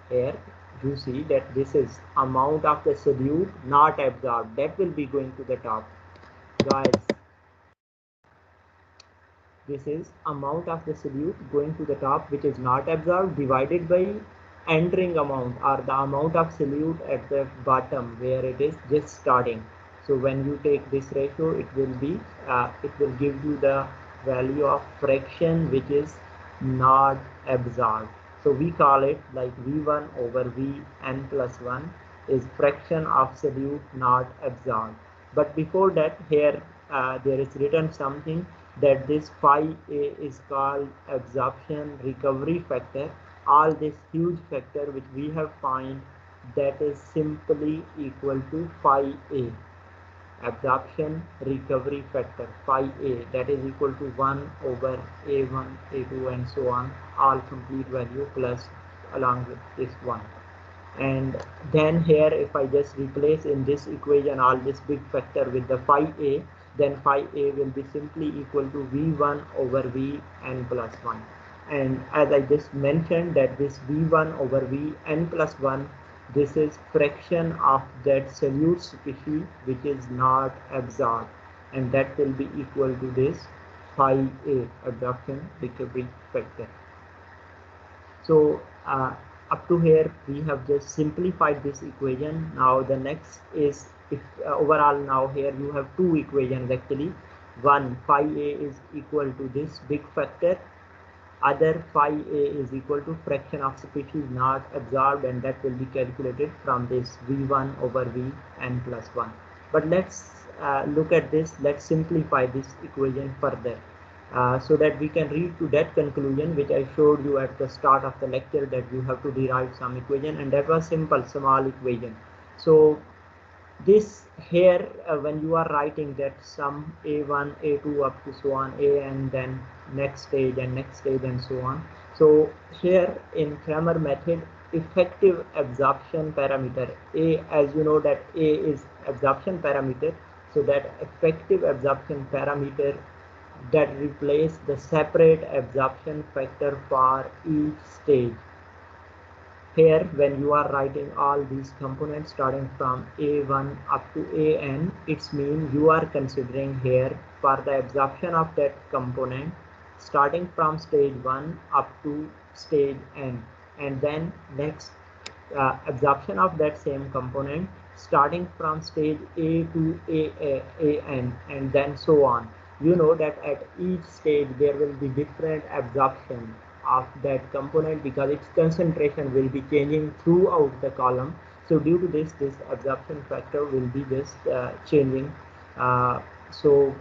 [SPEAKER 1] Here you see that this is amount of the solute not absorbed, that will be going to the top. Guys, this is amount of the solute going to the top which is not absorbed divided by entering amount, or the amount of solute at the bottom where it is just starting. So when you take this ratio, it will give you the value of fraction which is not absorbed. So we call it like V1 over Vn plus 1 is fraction of solute not absorbed. But before that, here there is written something, that this phi a is called absorption recovery factor. All this huge factor which we have find, that is simply equal to phi a. Absorption recovery factor phi a, that is equal to 1 over a1, a2 and so on, all complete value plus along with this one. And then here if I just replace in this equation all this big factor with the phi a, then phi a will be simply equal to v1 over vn plus 1. And as I just mentioned, that this v1 over vn plus 1, this is fraction of that solute species which is not absorbed, and that will be equal to this phi a, absorption recovery factor. So up to here we have just simplified this equation. Now the next is, if overall now here you have two equations actually. One, phi a is equal to this big factor, other phi a is equal to fraction of species not absorbed, and that will be calculated from this v1 over vn plus 1. But let's look at this, let's simplify this equation further. So that we can reach to that conclusion which I showed you at the start of the lecture, that you have to derive some equation, and that was simple small equation. So this here when you are writing that sum a1 a2 up to so on a, and then next stage and so on. So here in Cramer method, effective absorption parameter a, as you know that a is absorption parameter, so that effective absorption parameter that replace the separate absorption factor for each stage. Here when you are writing all these components starting from a1 up to an, it's mean you are considering here for the absorption of that component starting from stage 1 up to stage n, and then next absorption of that same component starting from stage a to an, and then so on. You know that at each stage there will be different absorption of that component because its concentration will be changing throughout the column. So due to this absorption factor will be just changing. So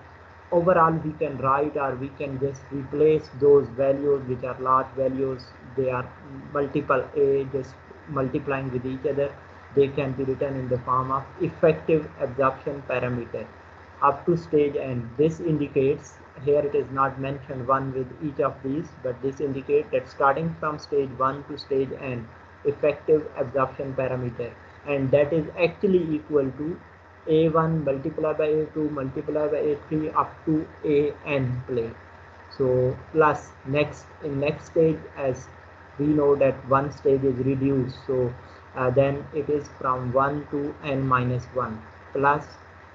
[SPEAKER 1] overall we can write, or we can just replace those values which are large values, they are multiple a, just multiplying with each other, they can be written in the form of effective absorption parameter up to stage n. This indicates, here it is not mentioned one with each of these, but this indicates that starting from stage 1 to stage n, effective absorption parameter, and that is actually equal to a1 multiplied by a2 multiplied by a3 up to an plane. So plus next, in next stage, as we know that one stage is reduced, so then it is from 1 to n minus 1, plus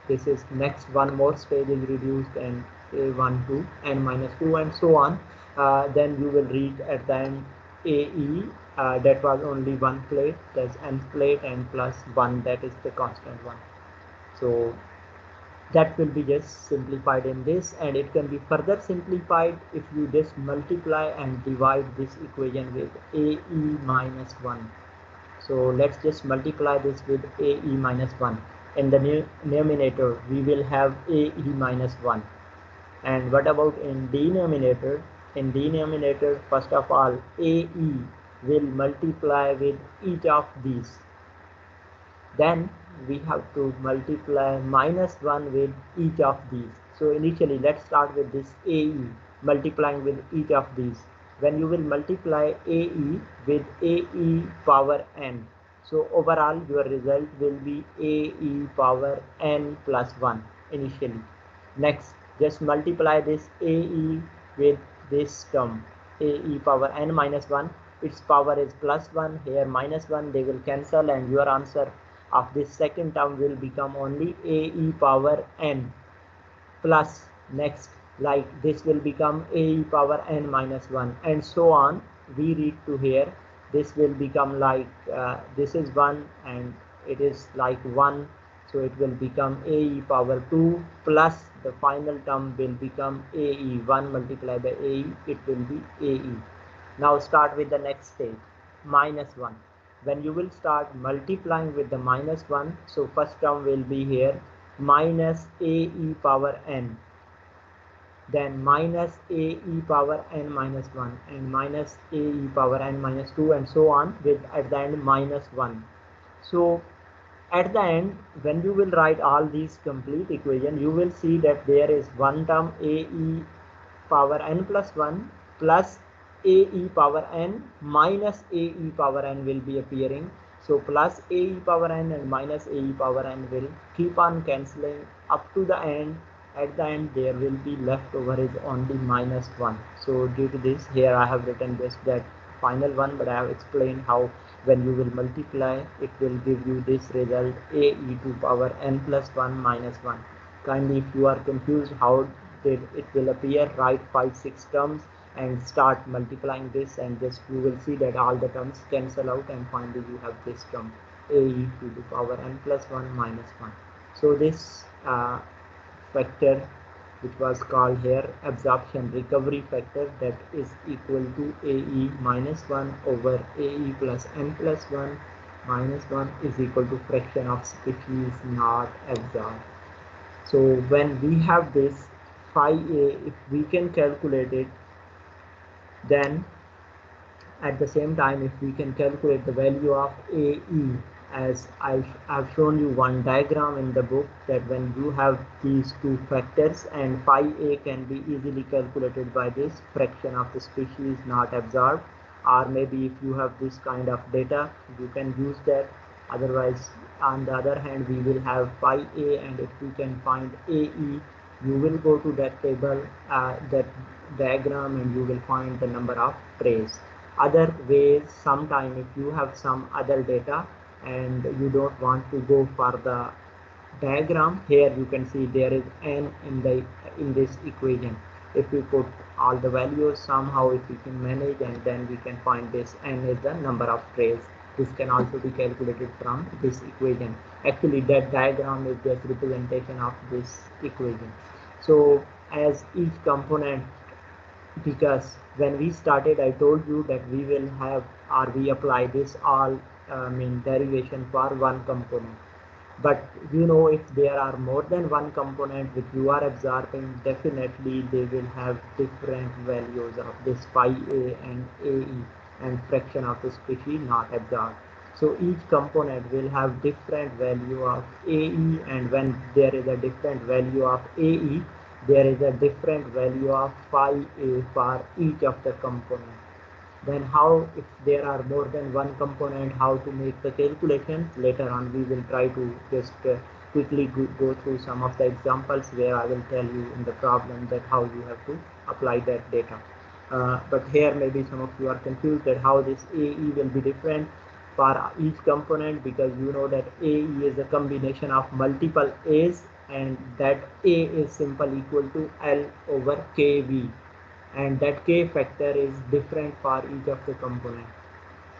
[SPEAKER 1] this is next one more stage is reduced, and a1 to n minus 2 and so on. Then you will reach at the end ae, that was only one plate, that's nth plate, and plus 1, that is the constant one. So That will be just simplified in this, and it can be further simplified if you just multiply and divide this equation with ae minus 1. So let's just multiply this with ae minus 1. In the numerator we will have ae minus 1. And what about in denominator? In denominator, first of all, ae will multiply with each of these. Then we have to multiply minus 1 with each of these. So initially let's start with this ae multiplying with each of these. When you will multiply ae with ae power n, so overall your result will be ae power n plus 1 initially. Next, just multiply this ae with this term ae power n minus 1. Its power is plus 1, here minus 1, they will cancel, and your answer of this second term will become only ae power n plus, next, like this will become ae power n minus 1, and so on. We read to here, this will become like this is 1 and it is like 1, so it will become ae power 2 plus the final term will become ae 1 multiplied by ae, it will be ae. Now start with the next stage, minus 1. When you will start multiplying with the minus 1, so first term will be here minus ae power n, then minus ae power n minus 1, and minus ae power n minus 2, and so on, with at the end minus 1. So at the end, when you will write all these complete equation, you will see that there is one term ae power n plus 1 plus ae power n minus ae power n will be appearing. So plus ae power n and minus ae power n will keep on cancelling up to the end. At the end there will be left over is only minus 1. So due to this, here I have written just that final one, but I have explained how when you will multiply it will give you this result ae to power n plus 1 minus 1. Kindly, if you are confused how did it will appear, write 5-6 terms and start multiplying this, and just you will see that all the terms cancel out, and finally you have this term ae to the power n plus 1 minus 1. So this factor, which was called here absorption recovery factor, that is equal to ae minus 1 over ae plus n plus 1 minus 1 is equal to fraction of species not absorbed. So when we have this phi a, if we can calculate it, then at the same time if we can calculate the value of ae, as I've shown you one diagram in the book, that when you have these two factors, and phi a can be easily calculated by this fraction of the species not absorbed, or maybe if you have this kind of data you can use that. Otherwise, on the other hand, we will have phi a, and if we can find ae, you will go to that table, that diagram, and you will find the number of trays. Other ways, sometime if you have some other data and you don't want to go for the diagram, here you can see there is n in this equation. If we put all the values somehow, if we can manage, and then we can find this n is the number of trays. This can also be calculated from this equation. Actually that diagram is just representation of this equation. So as each component, because when we started I told you that we will have, or we apply this all derivation for one component, but you know, if there are more than one component which you are absorbing, definitely they will have different values of this phi a and ae and fraction of the species not absorbed. So each component will have different value of ae, and when there is a different value of ae, there is a different value of phi a for each of the component. Then how, if there are more than one component, how to make the calculation, later on we will try to just quickly go through some of the examples where I will tell you in the problem that how you have to apply that data. But here maybe some of you are confused that how this ae will be different for each component, because you know that ae is a combination of multiple a's, and that a is simple equal to L over kv, and that k factor is different for each of the component.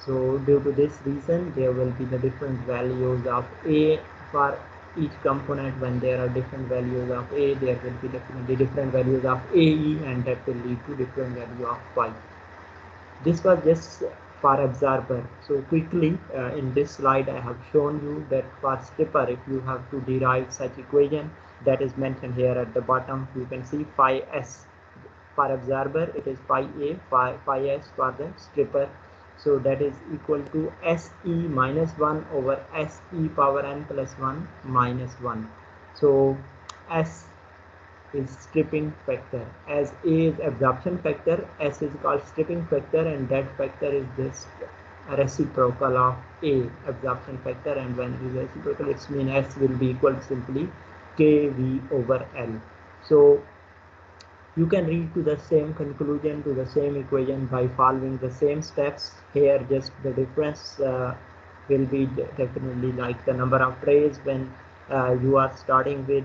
[SPEAKER 1] So due to this reason, there will be the different values of a for each component, when there are different values of A, there will be definitely different values of AE, and that will lead to different value of phi. This was just for absorber. So quickly in this slide I have shown you that for stripper, if you have to derive such equation that is mentioned here at the bottom, you can see phi s for absorber, it is phi a, phi s for the stripper. So that is equal to SE minus 1 over SE power n plus 1 minus 1. So S is stripping factor, as A is absorption factor, S is called stripping factor, and that factor is just a reciprocal of A absorption factor, and when it is reciprocal, it means S will be equal to simply KV over L. So you can reach to the same conclusion, to the same equation by following the same steps. Here just the difference will be definitely like the number of trays when you are starting with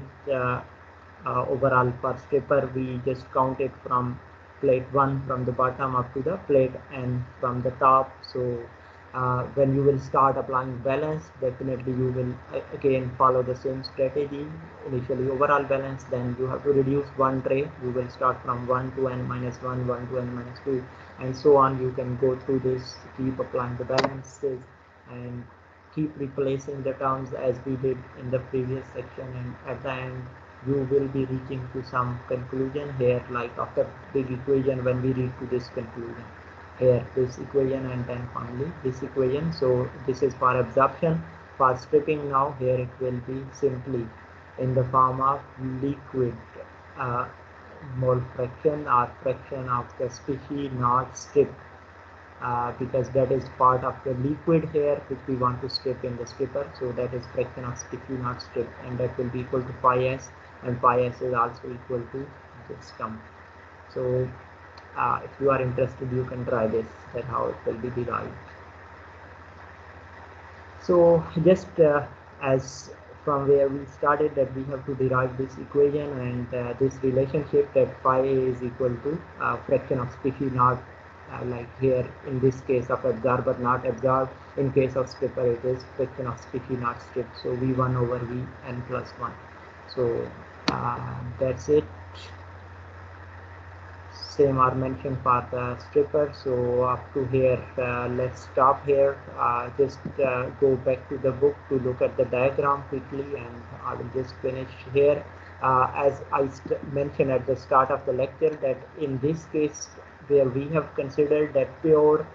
[SPEAKER 1] overall for stripper, we just count it from plate 1 from the bottom up to the plate n from the top. So when you will start applying balance, definitely you will again follow the same strategy. Initially overall balance, then you have to reduce one tray. You will start from 1 to n minus 1, 1 to n minus 2, and so on. You can go through this, keep applying the balances and keep replacing the terms as we did in the previous section, and at the end you will be reaching to some conclusion here, like after big equation, when we reach to this conclusion here, this equation, and then finally this equation. So this is for absorption. For stripping now, here it will be simply in the form of liquid mole fraction or fraction of the species not stripped, because that is part of the liquid here which we want to strip in the stripper. So that is fraction of species not stripped, and that will be equal to phi s, and phi s is also equal to this term. So if you are interested, you can try this, that how it will be derived. So just as from where we started, that we have to derive this equation, and this relationship that phi a is equal to fraction of species not like here in this case of absorber not absorbed, in case of stripper it is fraction of species not stripped. So v1 over vn plus 1. So that's it. Same are mentioned for the stripper. So up to here, let's stop here. Just go back to the book to look at the diagram quickly, and I will just finish here. As I mentioned at the start of the lecture, that in this case where we have considered that pure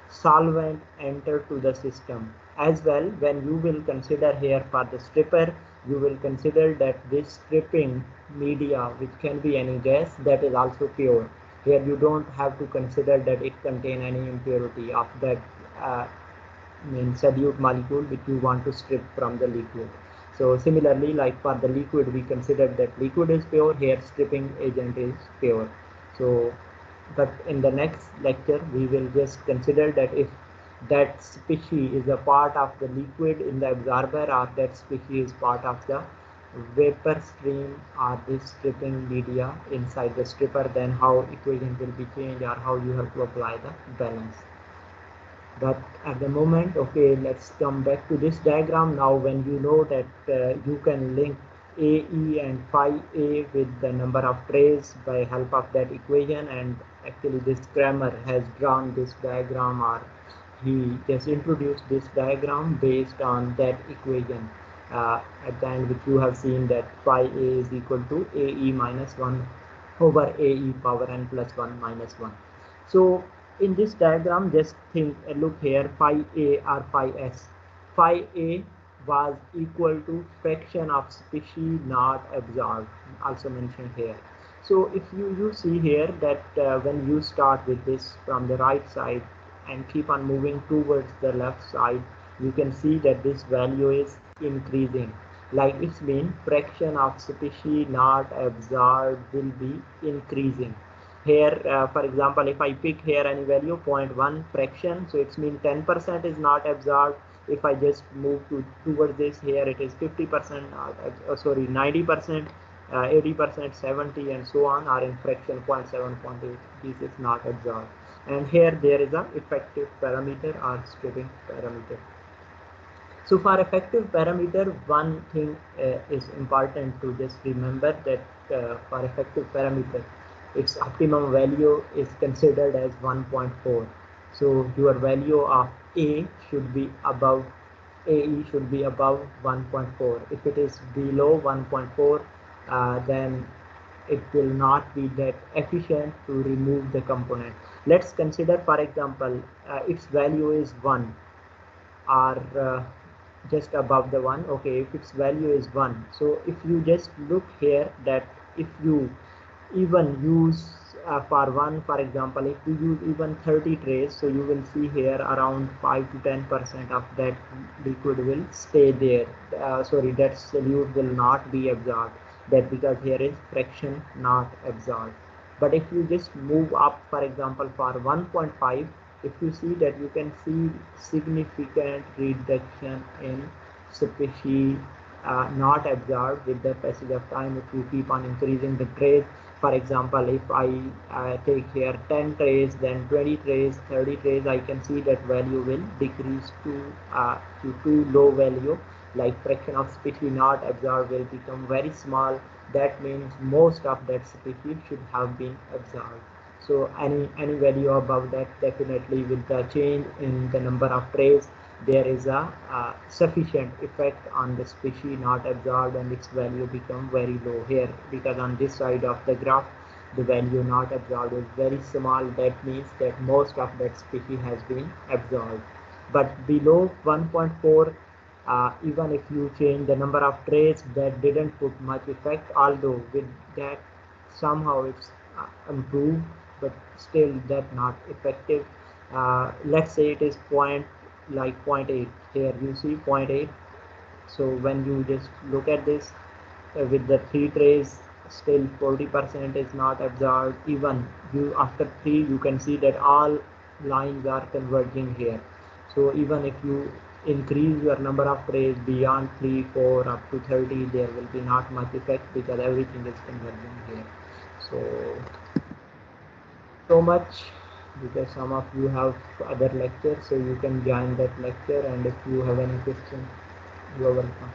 [SPEAKER 1] solvent enter to the system, as well when you will consider here for the stripper, you will consider that this stripping media, which can be any gas, that is also pure. Here you don't have to consider that it contain any impurity of that solute molecule which you want to strip from the liquid. So similarly, like for the liquid, we consider that liquid is pure, here stripping agent is pure. So but in the next lecture we will just consider that if that species is a part of the liquid in the absorber, or that species is part of the vapor stream or this stripping media inside the stripper, then how equation will be changed, or how you have to apply the balance. But at the moment, okay, let's come back to this diagram. Now when you know that you can link AE and phi A with the number of trays by help of that equation, and actually this Kramer has drawn this diagram, or he just introduced this diagram based on that equation at the end, which you have seen that phi A is equal to AE minus 1 over AE power n plus 1 minus 1. So in this diagram, just think, look here, phi A or phi S. Phi A was equal to fraction of species not absorbed, also mentioned here. So if you see here that when you start with this from the right side and keep on moving towards the left side, you can see that this value is increasing. Like it's mean fraction of species not absorbed will be increasing. Here for example, if I pick here any value 0.1 fraction, so it's mean 10% is not absorbed. If I just move towards this, here it is 50%, sorry 90%, 80%, 70, and so on are in fraction 0.7, 0.8. This is not absorbed. And here there is a effective parameter or stripping parameter. So for effective parameter, one thing is important to just remember that for effective parameter, its optimum value is considered as 1.4. So your value of A should be above, AE should be above 1.4. If it is below 1.4, then it will not be that efficient to remove the component. Let's consider, for example, its value is 1, or just above the 1. Okay, if its value is 1, so if you just look here, that if you even use for 1, for example, if you use even 30 trays, so you will see here around 5 to 10% of that liquid will stay there. Sorry, that solute will not be absorbed, that because here is fraction not absorbed. But if you just move up, for example, for 1.5, if you see that, you can see significant reduction in species not absorbed with the passage of time. If you keep on increasing the trays, for example, if I take here 10 trays, then 20 trays, 30 trays, I can see that value will decrease to too low value, like fraction of species not absorbed will become very small. That means most of that species should have been absorbed. So any value above that, definitely with the change in the number of trays, there is a sufficient effect on the species not absorbed, and its value become very low here, because on this side of the graph the value not absorbed is very small. That means that most of that species has been absorbed. But below 1.4, even if you change the number of trays, that didn't put much effect, although with that somehow it's improved, but still that not effective. Let's say it is like 0.8. Here you see 0.8. So when you just look at this, with the 3 trays, still 40% is not absorbed. Even you after 3, you can see that all lines are converging here. So even if you increase your number of trays beyond 3, 4 up to 30, there will be not much effect, because everything is converging here. So much, because some of you have other lectures, so you can join that lecture, and if you have any question, you are welcome.